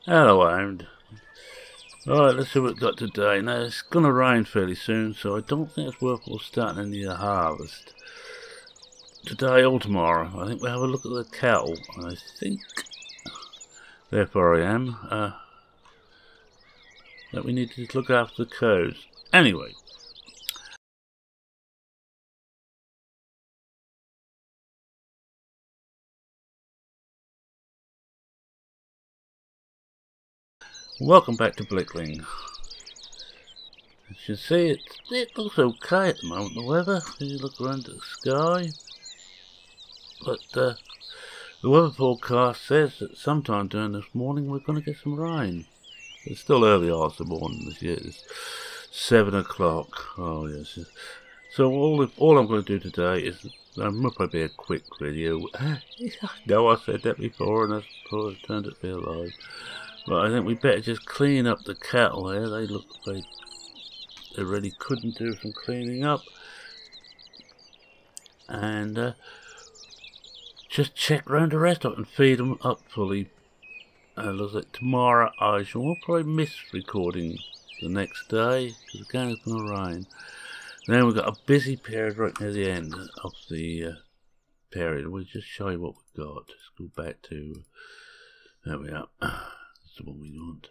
Hello, Hound. Alright, let's see what we've got today. Now, it's going to rain fairly soon, so I don't think it's worthwhile starting any of the harvest today or tomorrow. I think we'll have a look at the cattle. I think, therefore I am, that we need to look after the cows. Anyway. Welcome back to Blickling. As you see, it looks okay at the moment, the weather, when you look around at the sky. But the weather forecast says that sometime during this morning we're going to get some rain. It's still early hours of the morning this year. It's 7 o'clock. Oh yes. So all I'm going to do today is, will probably be a quick video. No, I said that before and that's probably turned it to be alive. But I think we better just clean up the cattle here. They look like they really couldn't do some cleaning up. And just check round the rest of it and feed them up fully. Looks like tomorrow I shall probably miss recording the next day, because again it's going to rain. Then we've got a busy period right near the end of the period. We'll just show you what we've got. Let's go back to, there we are. That's the one we want.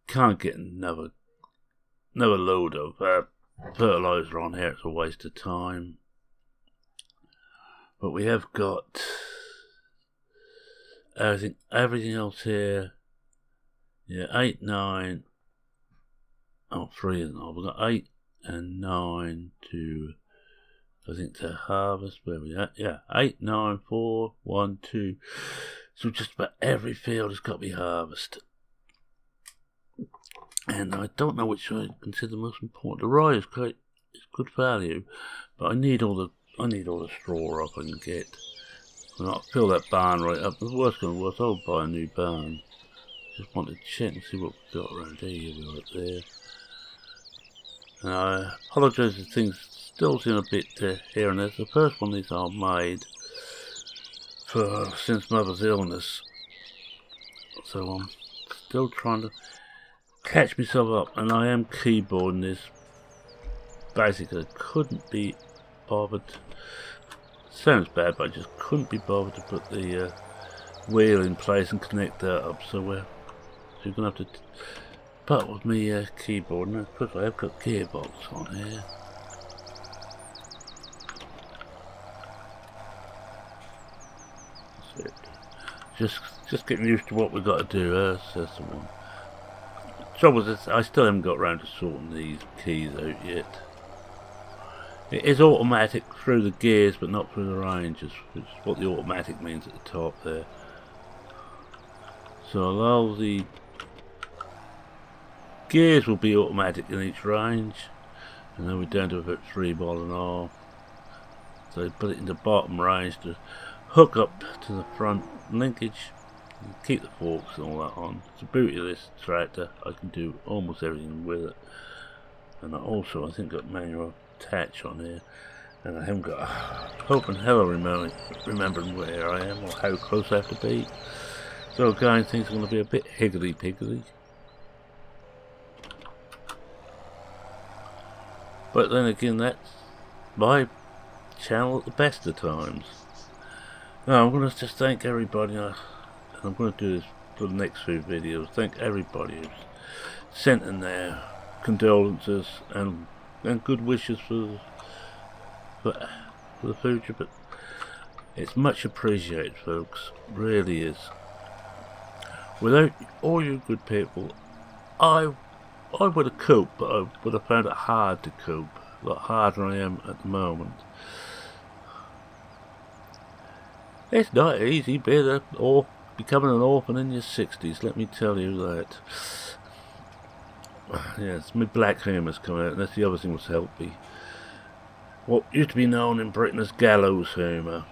Can't get another load of fertilizer on here. It's a waste of time. But we have got everything else here. Yeah, 8, 9. Oh, 3 and all. We've got 8 and 9 to, I think, to harvest. Where we at? Yeah, 8, 9, 4, 1, 2. So just about every field has got to be harvested. And I don't know which I consider most important. The rye is good value, but I need all the straw up I can get. And I'll fill that barn right up. The worst comes to worst, I'll buy a new barn. Just want to check and see what we've got around here. We're right there. And I apologise if things still seem a bit here and there. It's the first one these are made since Mother's illness. So I'm still trying to catch myself up, and I am keyboarding this. Basically, I couldn't be bothered. Sounds bad, but I just couldn't be bothered to put the wheel in place and connect that up. So you're gonna have to part with me keyboard. And of course, I have got gearbox on here. That's it. Just getting used to what we've got to do. That's the one. Trouble is, I still haven't got around to sorting these keys out yet. It is automatic through the gears, but not through the ranges, which is what the automatic means at the top there. So allow the gears will be automatic in each range, and then we're down to about 3 ball and all. So I put it in the bottom range to hook up to the front linkage. Keep the forks and all that on. It's the beauty of this tractor. I can do almost everything with it. And I also, I think, got manual attach on here. And I haven't got hope and hell of remembering where I am or how close I have to be. So again, things are going to be a bit higgledy-piggledy. But then again, that's my channel at the best of times. Now, I'm going to just thank everybody. I'm going to do this for the next few videos. Thank everybody who's sent in their condolences and good wishes for the future. But it's much appreciated, folks. Really is. Without all you good people, I would have coped, but I would have found it hard to cope. A lot harder than I am at the moment. It's not easy being becoming an orphan in your 60s, let me tell you that. Yes, my black humour's come out, and that's the other thing that's helped me. What used to be known in Britain as gallows humour.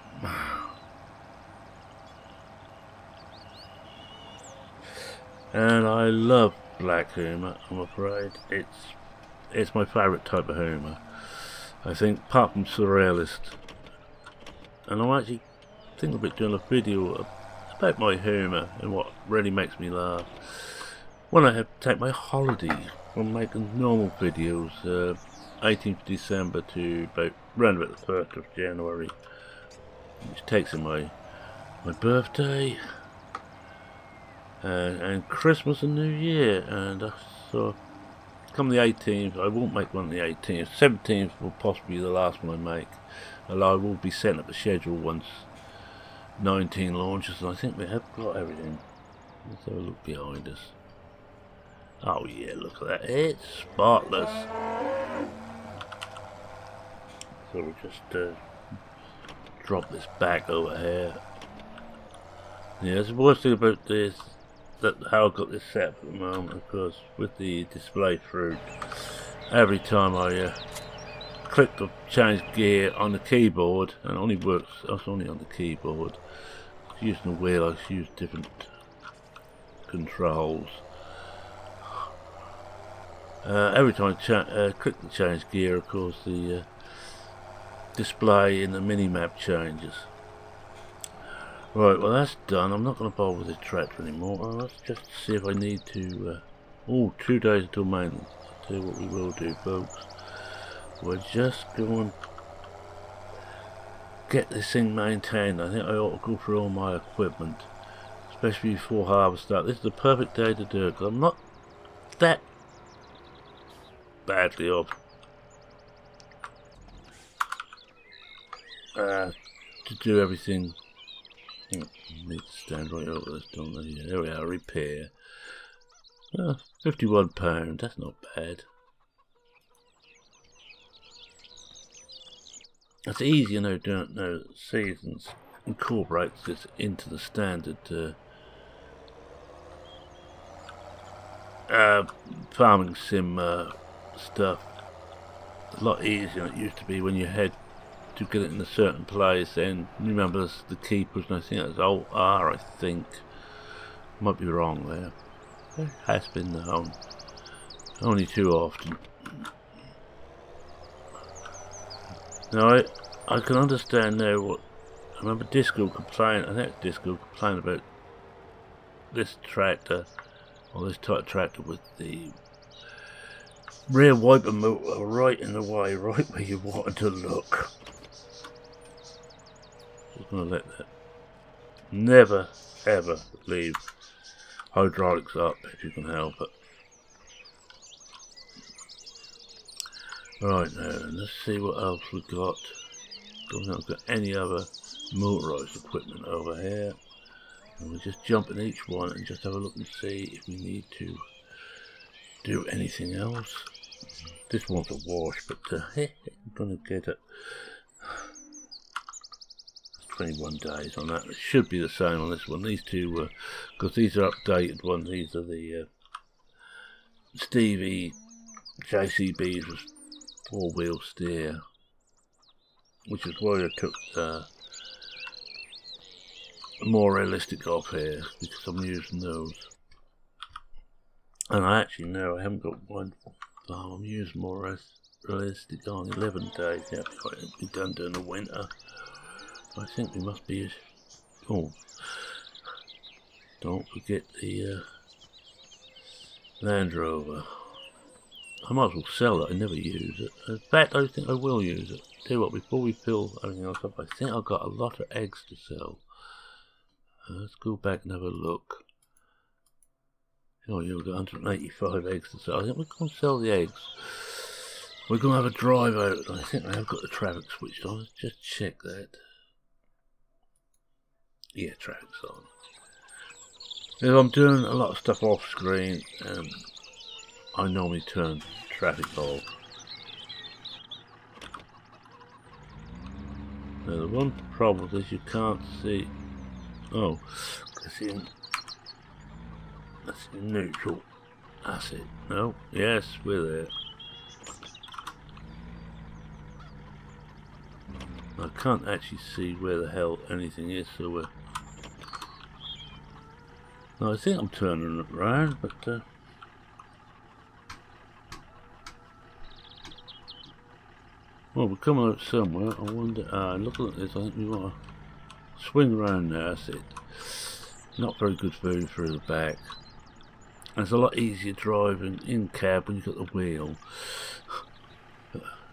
And I love black humour, I'm afraid. It's my favourite type of humour. I think, apart from surrealist. And I'm actually thinking about doing a video about my humour and what really makes me laugh. When I have to take my holiday from making normal videos, 18th December to around about the 1st of January, which takes in my birthday and Christmas and New Year, and so come the 18th, I won't make one on the 18th. 17th will possibly be the last one I make, although I will be setting up a schedule once 19 launches, and I think we have got everything. Let's have a look behind us. Oh yeah, look at that, it's spotless. So we'll just drop this back over here. Yeah, the worst thing about this, that how I got this set up at the moment, because with the display fruit, every time I click to change gear on the keyboard, and it only works, it's only on the keyboard, using the wheel I use different controls. Every time I click to change gear, of course the display in the mini-map changes. Right, well that's done. I'm not going to bother with the tractor anymore. Let's just see if I need to... 2 days until maintenance. I'll tell you what we will do, folks. We're just going to get this thing maintained. I think I ought to go through all my equipment, especially before harvest start. This is the perfect day to do it, because I'm not that badly off to do everything. Need to stand right over this, don't I? Yeah, there we are, repair. £51, that's not bad. It's easier now, don't know, Seasons incorporates this into the standard farming sim stuff. A lot easier than it used to be when you had to get it in a certain place, and remember the keepers, and I think that's OldBor, I think. Might be wrong there. It has been known. Only too often. Now I can understand now what I remember Disco complained, I think Disco complained about this tractor, or this type of tractor with the rear wiper motor right in the way, right where you wanted to look. Just going to let that. Never ever leave hydraulics up if you can help it. Right now, let's see what else we've got. Don't think I've got any other motorised equipment over here. And we'll just jump in each one and just have a look and see if we need to do anything else. This one's a wash, but I'm going to get it. 21 days on that. It should be the same on this one. These two, because these are updated ones. These are the Stevie JCBs with 4-wheel steer, which is why I took the more realistic off here, because I'm using those. And I actually know I haven't got one. I'm using more realistic on 11 days. Yeah, it'll be done during the winter. I think we must be. Oh, don't forget the Land Rover. I might as well sell it. I never use it. In fact, I think I will use it. Tell you what, before we fill everything else up, I think I've got a lot of eggs to sell. Let's go back and have a look. Oh, yeah, we've got 185 eggs to sell. I think we're going to sell the eggs. We're going to have a drive out. I think I have got the traffic switched on. Let's just check that. Yeah, traffic's on. If I'm doing a lot of stuff off screen, I normally turn traffic off. Now the one problem is you can't see. Oh, that's in neutral. That's it. No, yes, we're there. I can't actually see where the hell anything is, so we're. No, I think I'm turning it around, but well, we're coming out somewhere. I wonder. Looking at this, I think we want to swing around there. That's it. Not very good food through the back. And it's a lot easier driving in cab when you've got the wheel.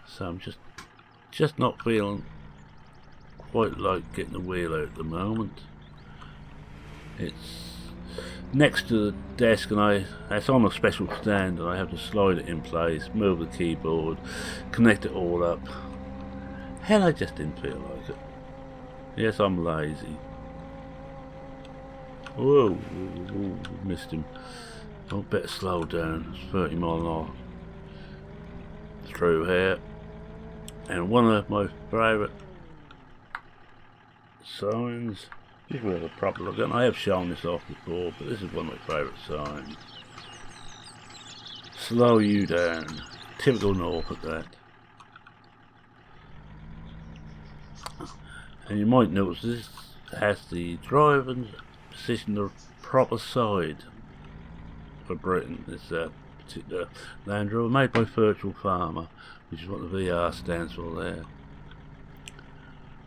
So I'm just not feeling quite like getting the wheel out at the moment. It's next to the desk and it's on a special stand and I have to slide it in place, move the keyboard, connect it all up. Hell, I just didn't feel like it. Yes, I'm lazy. Whoa, missed him. Oh, better slow down. It's 30 mile an hour through here. And one of my favourite signs, this is a proper look at. I have shown this off before, but this is one of my favourite signs. Slow you down. Typical Norfolk, that. And you might notice this has the driving position the proper side for Britain. This particular Land Rover made by Virtual Farmer, which is what the VR stands for there.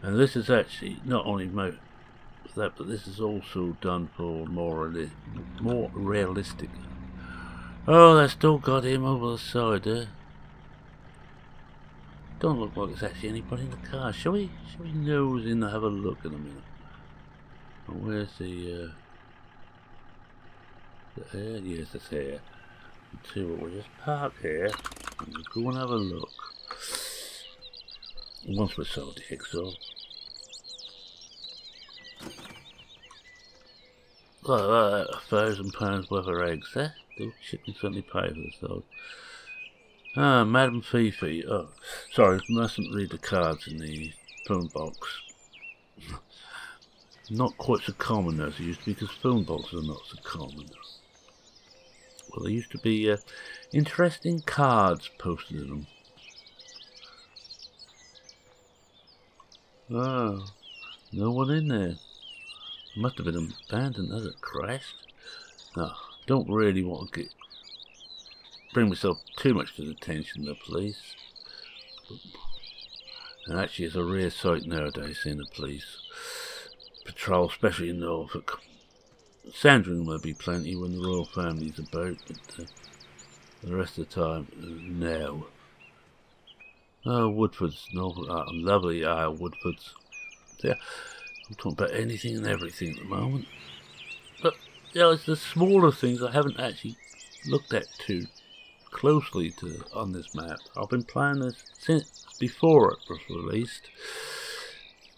And this is actually not only made for that, but this is also done for more realistic. Oh, that's still got him over the side there. Don't look like there's actually anybody in the car. Shall we nose in and have a look in a minute? And where's the hair? Yes, it's here. We'll just park here and we'll go and have a look. Once we're sold the eggs off. Oh, £1,000 worth of eggs there. Those chickens certainly pay for themselves. Ah, Madam Fifi. Oh, sorry, mustn't read the cards in the phone box. Not quite so common as they used to be, because phone boxes are not so common. Well, there used to be interesting cards posted in them. Oh, no one in there. Must have been abandoned as it crashed. No, don't really want to bring myself too much to the attention of the police. And actually, it's a rare sight nowadays seeing the police patrol, especially in Norfolk. Sandring will be plenty when the royal family's about, but the rest of the time, no. Oh, Woodford's, Norfolk, lovely Woodford's. Yeah, I'm talking about anything and everything at the moment. But, yeah, it's the smaller things I haven't actually looked at too closely on this map. I've been playing this since before it was released.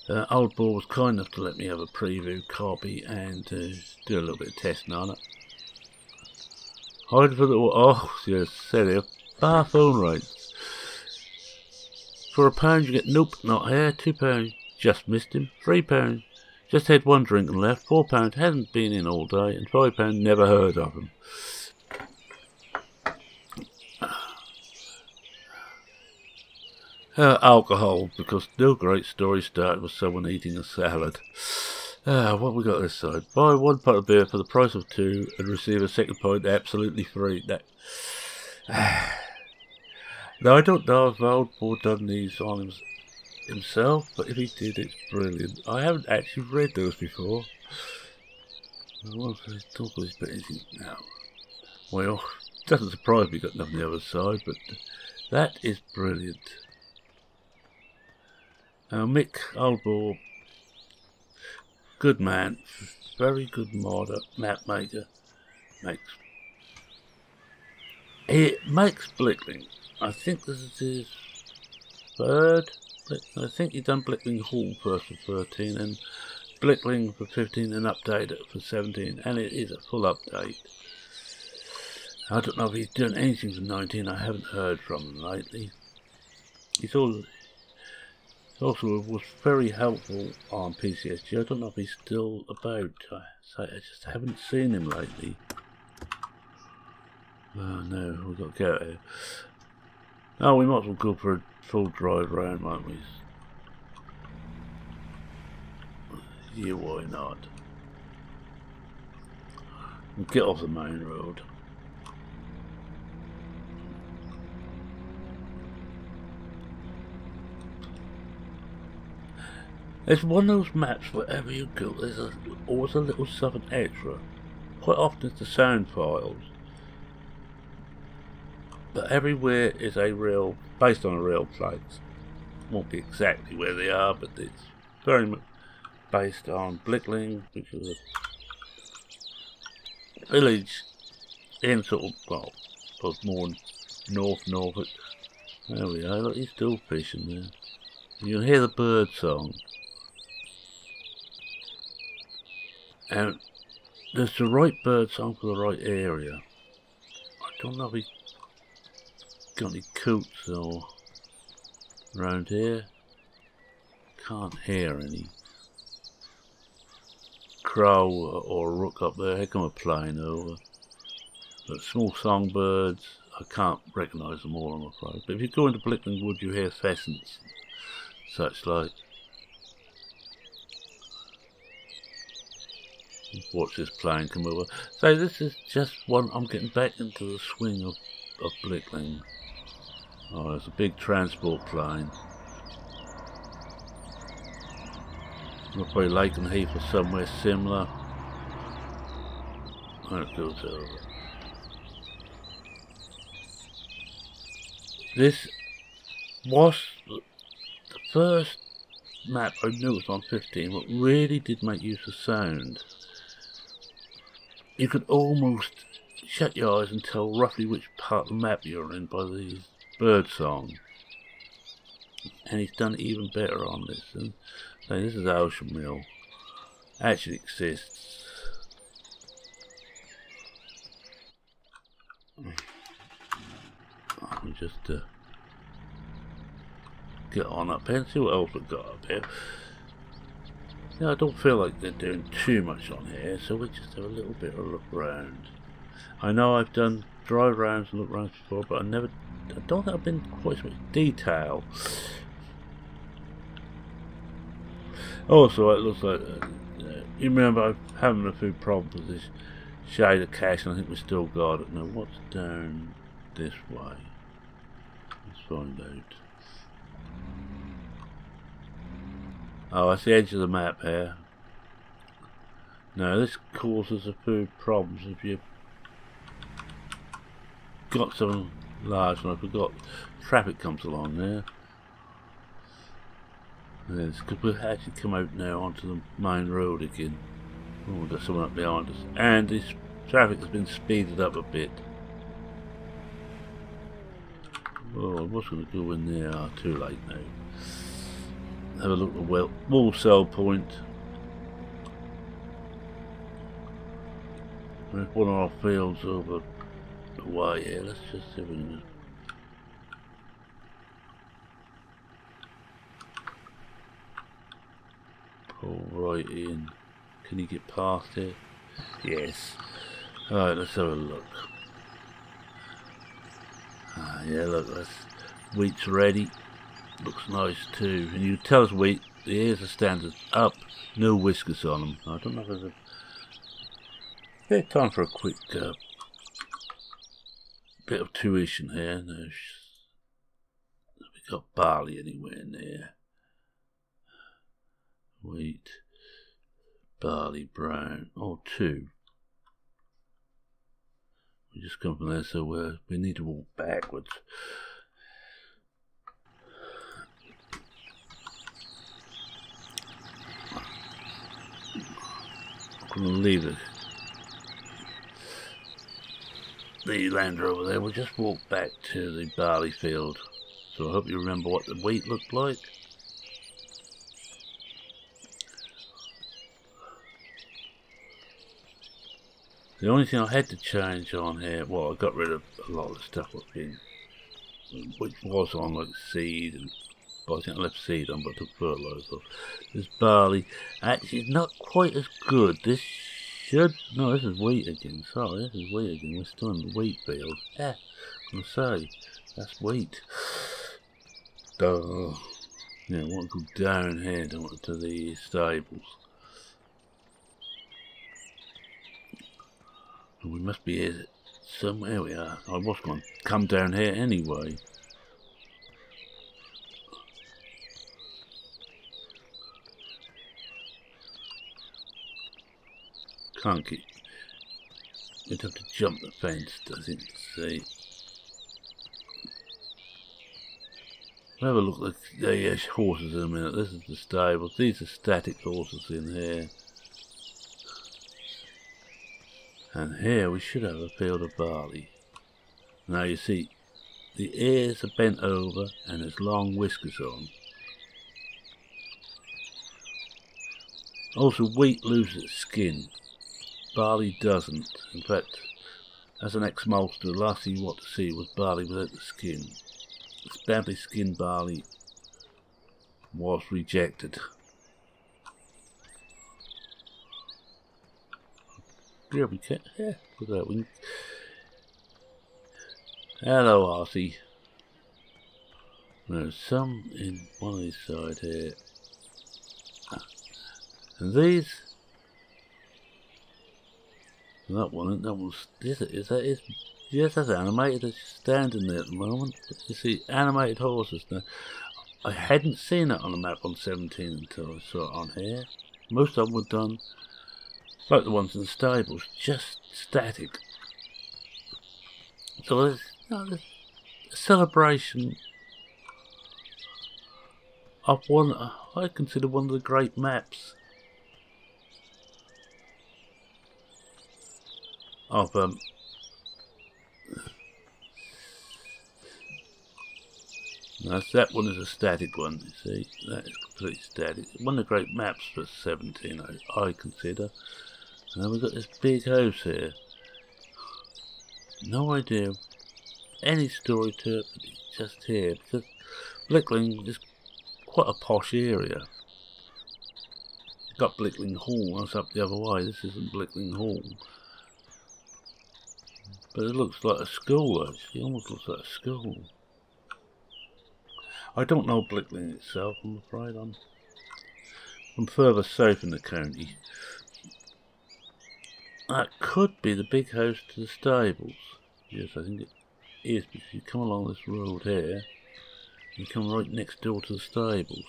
OldBor was kind enough to let me have a preview copy and do a little bit of testing on it. Hide for the yes, said it. Bar phone rates. For £1 you get nope, not here. £2, just missed him. £3, just had one drink and left. £4, hasn't been in all day, and £5, never heard of him. Alcohol, because no great story started with someone eating a salad. What we got this side? Buy one pint of beer for the price of two and receive a second pint absolutely free. Now, I don't know if OldBor done these on himself, but if he did, it's brilliant. I haven't actually read those before. I want to talk about anything now. Well, doesn't surprise me got nothing on the other side, but that is brilliant. Mick OldBor, good man, very good modder, map maker, makes Blickling. I think this is his third. I think he done Blickling Hall first for 13, and Blickling for 15, and updated it for 17, and it is a full update. I don't know if he's done anything for 19. I haven't heard from him lately. He's also was very helpful on PCSG. I don't know if he's still about. I just haven't seen him lately. Oh no, we've got to get out of here. Oh, we might as well go for a full drive round, might we? Yeah, why not? We'll get off the main road. It's one of those maps wherever you go, there's always a little something extra. Quite often it's the sound files, but everywhere is based on a real place. Won't be exactly where they are, but it's very much based on Blickling, which is a village in sort of, well, more North Norfolk. There we are, look, he's still fishing there. You can hear the bird song. And there's the right bird song for the right area. I don't know if he's got any coots or around here. Can't hear any crow or rook up there. Here come a plane over. But small songbirds, I can't recognise them all, I'm afraid. But if you go into Blickling Wood, you hear pheasants, such like. Watch this plane come over. So this is just one. I'm getting back into the swing of Blickling. Oh, there's a big transport plane. Probably Lake and Heath or somewhere similar. There it goes over. This was the first map I noticed on 15 what really did make use of sound. You could almost shut your eyes and tell roughly which part of the map you're in by the bird song. And he's done it even better on this. And so this is Ocean Mill. Actually exists. Let me just get on up here and see what else we've got up here. Yeah, I don't feel like they're doing too much on here, so we just have a little bit of a look round. I know I've done drive rounds and look rounds before, but I don't think I've been quite so much detail. Also, it looks like you remember I'm having a few problems with this shade of cache, and I think we still got it. Now, what's down this way? Let's find out. Oh, that's the edge of the map here. Now, this causes a few problems if you've got some large one. I forgot traffic comes along there. Yes, because we've actually come out now onto the main road again. Oh, we've got someone up behind us. And this traffic has been speeded up a bit. Oh, I was going to go in there. Oh, too late now. Have a look at the wall cell point. There's one of our fields over the way here. Let's just see if we can pull right in. Can you get past it? Yes. Alright, let's have a look. Ah, yeah, look, that's wheat's ready. Looks nice too. And you tell us wheat, the ears are standard up, no whiskers on them. I don't know if there's a bit time for a quick bit of tuition here. No, have we got barley anywhere near? Wheat, barley, brown, or two. We just come from there, so we need to walk backwards. I'm going to leave the Land Rover there. We'll just walk back to the barley field. So I hope you remember what the wheat looked like. The only thing I had to change on here, well, I got rid of a lot of the stuff which was on, like seed, and I think I left seed on, but I took fertilizer off. This barley actually is not quite as good. This is wheat again. Sorry, this is wheat again. We're still in the wheat field. Yeah, I'm gonna say that's wheat. Duh. Yeah, I want to go down here, don't want to the stables. We must be here somewhere. We are. I was going to come down here anyway. Can't get... You'd have to jump the fence, I think, to see. We'll have a look at the horses in a minute. This is the stable. These are static horses in here. And here we should have a field of barley. Now you see, the ears are bent over and there's long whiskers on. Also, wheat loses its skin. Barley doesn't. In fact, as an ex-maltster, the last thing you want to see was barley without the skin. This badly skinned barley was rejected. Yeah, we can. Yeah, look at that. We can. Hello, Artie. There's some in one of these side here. And these. That one's. Is that? Yes, that's animated. It's standing there at the moment. You see, animated horses now. I hadn't seen it on the map on 17 until I saw it on here. Most of them were done, like the ones in the stables, just static. So there's a celebration of one I consider one of the great maps of that one is a static one, you see. That is completely static. One of the great maps for 17, I consider. And then we've got this big house here. No idea any story to it, but it's just here. Because Blickling is quite a posh area. You've got Blickling Hall, that's up the other way. This isn't Blickling Hall. But it looks like a school, actually. It almost looks like a school. I don't know Blickling itself, I'm afraid. I'm further south in the county. That could be the big house to the stables. Yes, I think it is, because you come along this road here, you come right next door to the stables.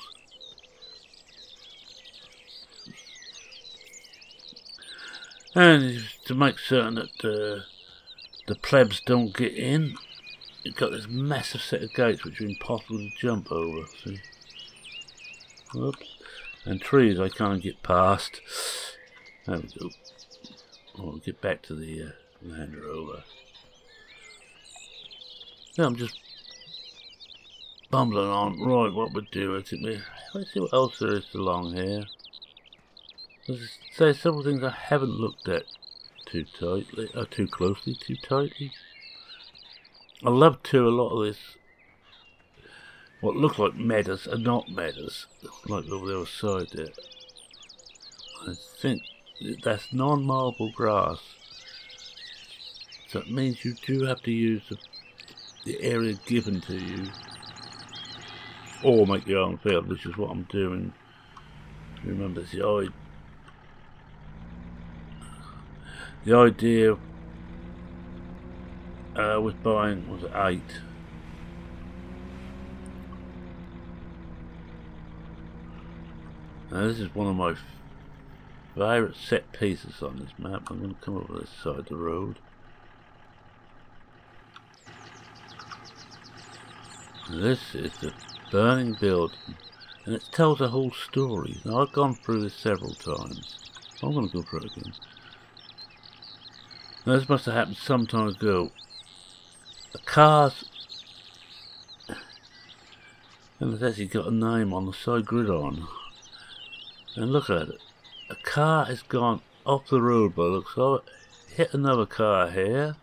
And to make certain that the plebs don't get in, you've got this massive set of gates which are impossible to jump over. See? Whoops. And trees I can't get past. There we go. We'll get back to the Land Rover. Yeah, I'm just bumbling on. Right, what we do? Let's see what else there is along here. There's several things I haven't looked at too tightly, or too closely, too tightly. I love too a lot of this. What look like meadows are not meadows, like over the other side there. I think that's non-marble grass, so it means you do have to use the area given to you, or make your own field, which is what I'm doing. Remember, the idea with buying was 8. Now this is one of my favourite set pieces on this map. I'm going to come over this side of the road. Now this is the burning building, and it tells a whole story. Now I've gone through this several times. I'm going to go through it again. Now this must have happened some time ago. The cars, and it's actually got a name on the side gridiron. And look at it. A car has gone off the road by the looks of it, hit another car here,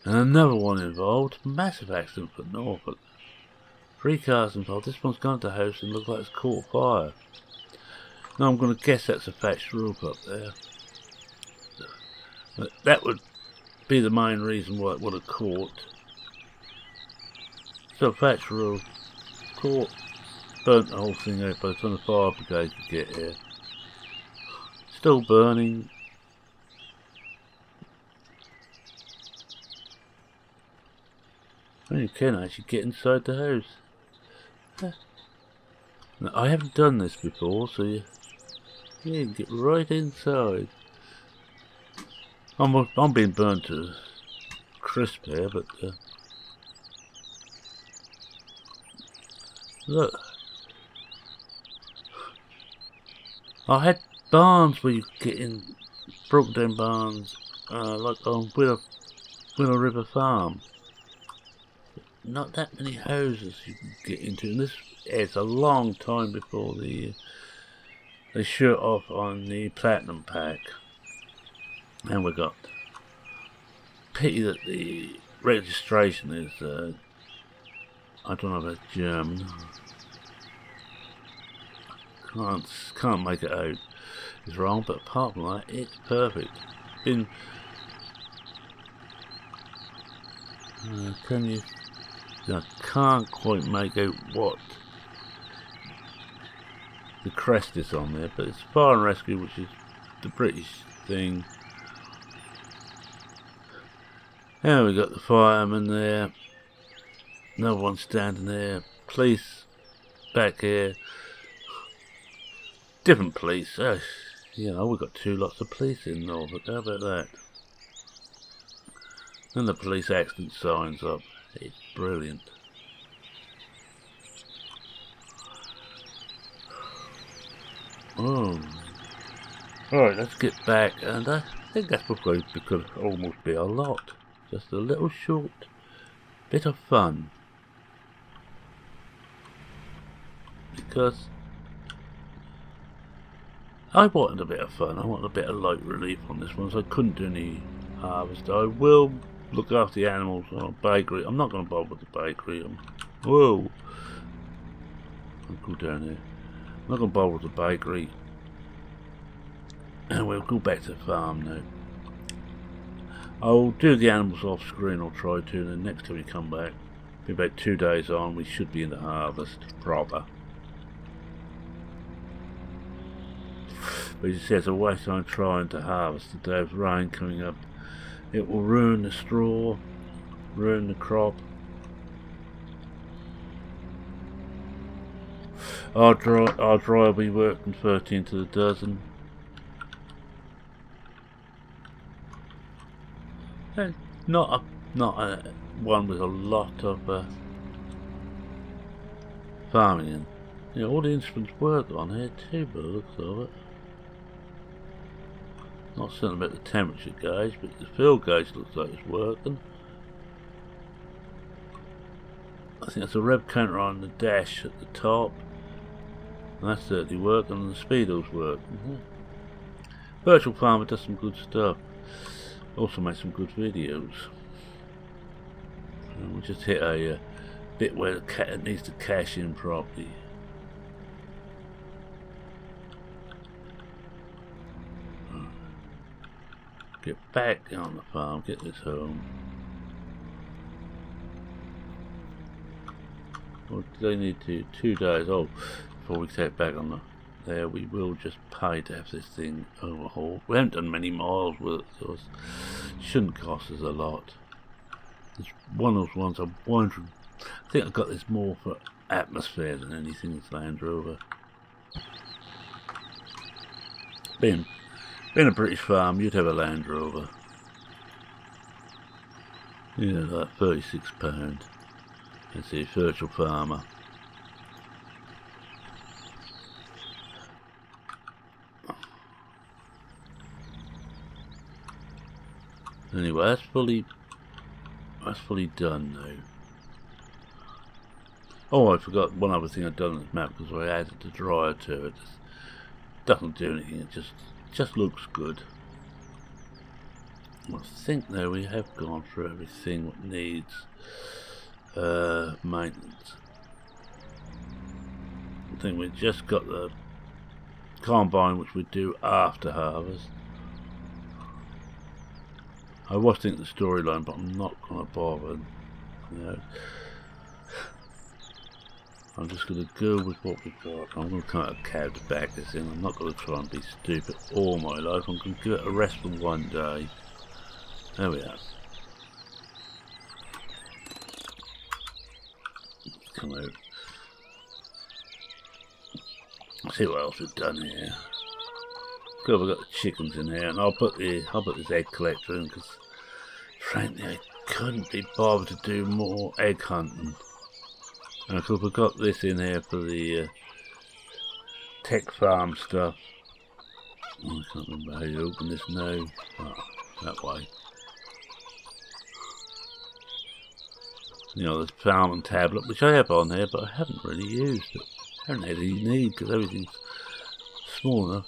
and another one involved. Massive accident for Norfolk. 3 cars involved. This one's gone to the house and looks like it's caught fire. Now I'm going to guess that's a thatched roof up there. But that would be the main reason why it would have caught. So thatched roof, caught, burnt the whole thing out by the time the fire brigade could get here. Still burning. And you can actually get inside the house. Now, I haven't done this before, so you can get right inside. I'm being burnt to crisp here, but look, I had barns where you could get in, broken down barns, like on Willow River Farm. Not that many houses you can get into, and it's a long time before they shut off on the Platinum Pack. And we got pity that the registration is I don't know if it's German. Can't make it out. It's wrong, but apart from that, it's perfect. Can you? I can't quite make out what the crest is on there, but it's Fire and Rescue, which is the British thing. And we got the fireman there. No one standing there. Police back here. Different police. You know, we've got 2 lots of police in Norfolk. How about that? And the police accident signs up. It's brilliant. Oh. Alright, let's get back. And I think that's probably could almost be a lot. Just a little short bit of fun. Because I wanted a bit of fun. I wanted a bit of light relief on this one, so I couldn't do any harvest. I will look after the animals on a bakery. I'm not going to bother with the bakery. Whoa! I'll go down here. I'm not going to bother with the bakery. And we'll go back to the farm now. I'll do the animals off screen, I'll try to, and then next time we come back, be about 2 days on, we should be in the harvest proper. But as it says, a waste time trying to harvest the day of rain coming up. It will ruin the straw, ruin the crop. Our dry will be working 13 to the dozen. And not a one with a lot of farming in. You know, all the instruments work on here too, by the looks of it. Not certain about the temperature gauge, but the field gauge looks like it's working. I think that's a rev counter on the dash at the top. And that's certainly working, and the speedo's working. Virtual Farmer does some good stuff. Also makes some good videos. And we just hit a bit where the cat needs to cash in properly. Get back on the farm, get this home. Well, they need to 2 days. Oh, before we take back on there, we will just pay to have this thing overhauled. We haven't done many miles with it, so it shouldn't cost us a lot. It's one of those ones I'm wondering. I think I got this more for atmosphere than anything that's Land Rover. Being a British farm, you'd have a Land Rover. You know, like £36. Let's see, Virtual Farmer. Anyway, that's fully done now. Oh, I forgot one other thing I'd done on this map because I added the dryer to it. It doesn't do anything, it just looks good. I think now we have gone through everything that needs maintenance. I think we've just got the combine, which we do after harvest. I was thinking the storyline, but I'm not going to bother. You know, I'm just going to go with what we've got. I'm going to kind of cab back this in. I'm not going to try and be stupid all my life. I'm going to give it a rest for 1 day. There we are. Come out. Let's see what else we've done here. Good, we've got the chickens in here, and I'll put this egg collector in because, frankly, I couldn't be bothered to do more egg hunting. And of course, we've got this in here for the tech farm stuff. Oh, I can't remember how you open this now. Oh, that way. You know, this farming tablet, which I have on here, but I haven't really used it. I haven't had any need because everything's small enough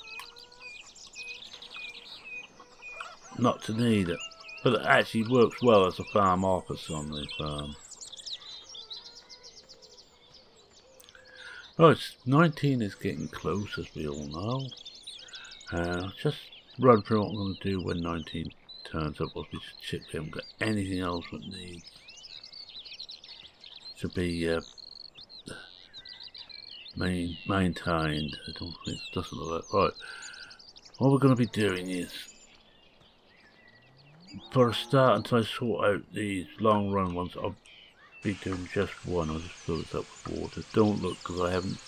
not to need it. But it actually works well as a farm office on the farm. Right, 19 is getting close, as we all know. I'll just run through what I'm going to do when 19 turns up. Whilst we just check we haven't got anything else that needs to be maintained. I don't think it doesn't look like. Right, what we're going to be doing is, for a start, until I sort out these long run ones, I'll be doing just one. I'll just fill this up with water. Don't look, because I haven't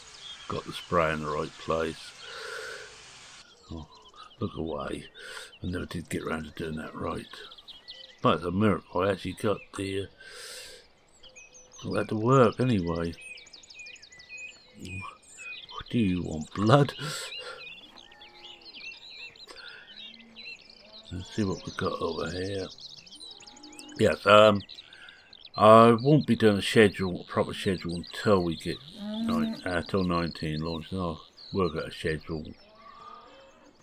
got the spray in the right place. Oh, look away. I never did get around to doing that right. But it's a miracle I actually got the that to work anyway. Do you want blood? Let's see what we've got over here. Yes, I won't be doing a proper schedule until we get till 19 launched. Then I'll work out a schedule.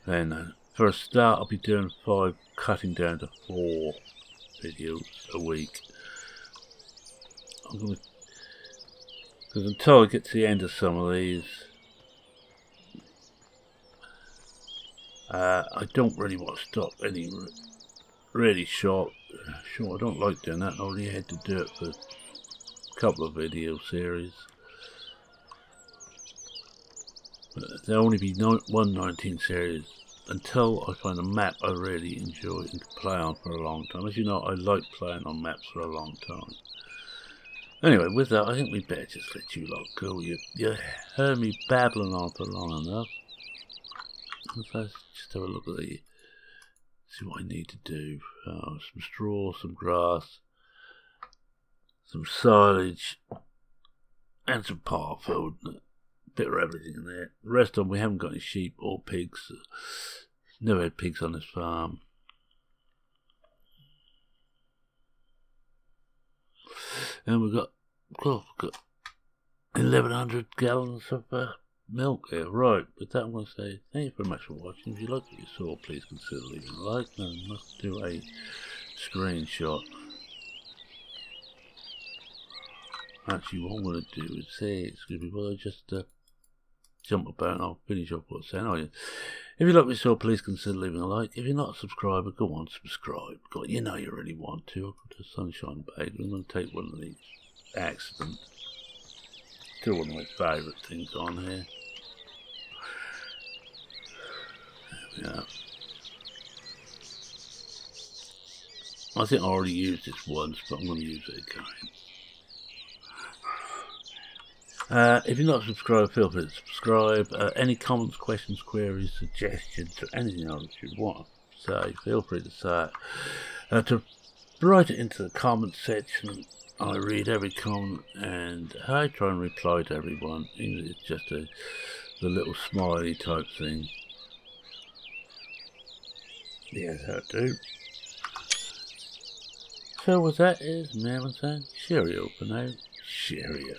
Then for a start, I'll be doing 5, cutting down to 4 videos a week. I'm gonna, because until I get to the end of some of these, I don't really want to stop any really short. Sure, I don't like doing that. I already had to do it for a couple of video series. But there'll only be one 19 series until I find a map I really enjoy and can play on for a long time. As you know, I like playing on maps for a long time. Anyway, with that, I think we better just let you lot go. You heard me babbling on for long enough. Let's just have a look at the, see what I need to do. Some straw, some grass, some silage, and some par food. A bit of everything in there. The rest of them, we haven't got any sheep or pigs. Never had pigs on this farm. And we've got 1,100 gallons of milk here. Right, with that I'm going to say thank you very much for watching. If you liked what you saw, please consider leaving a like, and I must do a screenshot. Actually, what I'm going to do is say, excuse me, well, I just jump about and I'll finish off what's saying. Oh, yeah. If you like what you saw, please consider leaving a like. If you're not a subscriber, go on, subscribe. God, you know you really want to. I'll go to Sunshine Baby. I'm going to take one of these accidents. Still one of my favourite things on here. There we are. I think I already used this once, but I'm going to use it again. If you're not subscribed, feel free to subscribe. Any comments, questions, queries, suggestions, or anything else you want to say, feel free to say it. To write it into the comments section. I read every comment and I try and reply to everyone, even if it's just the little smiley type thing. Yes, I do. So with that is Marilyn saying cheerio for now. Cheerio.